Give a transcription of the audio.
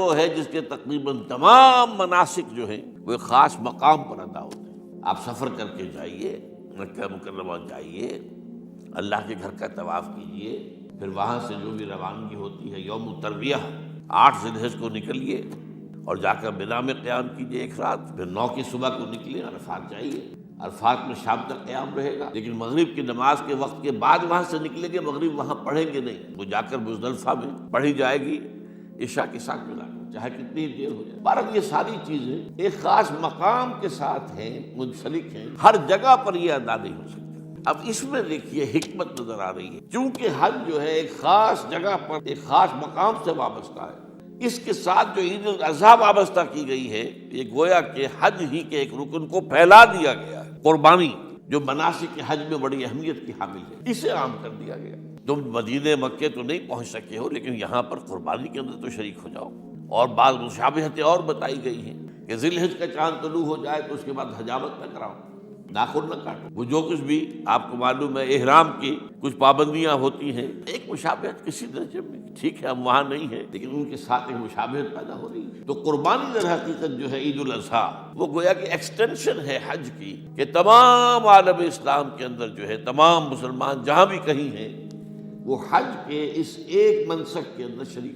وہ ہے جس کے تقریباً تمام مناسک جو ہیں وہ ایک خاص مقام پر ادا ہوتے ہیں۔ آپ سفر کر کے جائیے، مکہ مکرمہ جائیے، اللہ کے گھر کا طواف کیجیے، پھر وہاں سے جو بھی روانگی ہوتی ہے یوم الترویہ 8 ذی الحجہ کو نکلیے اور جا کر منا میں قیام کیجیے ایک رات، پھر 9 کی صبح کو نکلیں عرفات جائیے، عرفات میں شام تک قیام رہے گا، لیکن مغرب کی نماز کے وقت کے بعد وہاں سے نکلیں گے، مغرب وہاں پڑھیں گے نہیں، وہ جا کر مزدلفہ میں پڑھی جائے گی عشاء کے ساتھ ملا کر، چاہے کتنی دیر ہو جائے۔ بہرحال یہ ساری چیزیں ایک خاص مقام کے ساتھ ہیں، منسلک ہیں، ہر جگہ پر یہ ادا نہیں ہو سکتی۔ اب اس میں دیکھیے حکمت نظر آ رہی ہے، چونکہ حج جو ہے ایک خاص جگہ پر ایک خاص مقام سے وابستہ ہے، اس کے ساتھ جو عید الاضحیٰ وابستہ کی گئی ہے، یہ گویا کہ حج ہی کے ایک رکن کو پھیلا دیا گیا ہے۔ قربانی جو مناسک حج میں بڑی اہمیت کی حامل ہے، اسے عام کر دیا گیا۔ تم مدینے مکے تو نہیں پہنچ سکے ہو، لیکن یہاں پر قربانی کے اندر تو شریک ہو جاؤ۔ اور بعض مشابہتیں اور بتائی گئی ہیں کہ ذی الحجہ کا چاند طلوع ہو جائے تو اس کے بعد حجامت نہ کراؤ، ناخن نہ کاٹو، وہ جو کچھ بھی آپ کو معلوم ہے احرام کی کچھ پابندیاں ہوتی ہیں، ایک مشابہت کسی درجے میں، ٹھیک ہے ہم وہاں نہیں ہیں لیکن ان کے ساتھ ایک مشابہت پیدا ہو رہی ہے۔ تو قربانی در حقیقت جو ہے عید الاضحیٰ وہ گویا کہ ایکسٹینشن ہے حج کی، کہ تمام عالم اسلام کے اندر جو ہے تمام مسلمان جہاں بھی کہیں ہیں وہ حج کے اس ایک منسک کے اندر شریک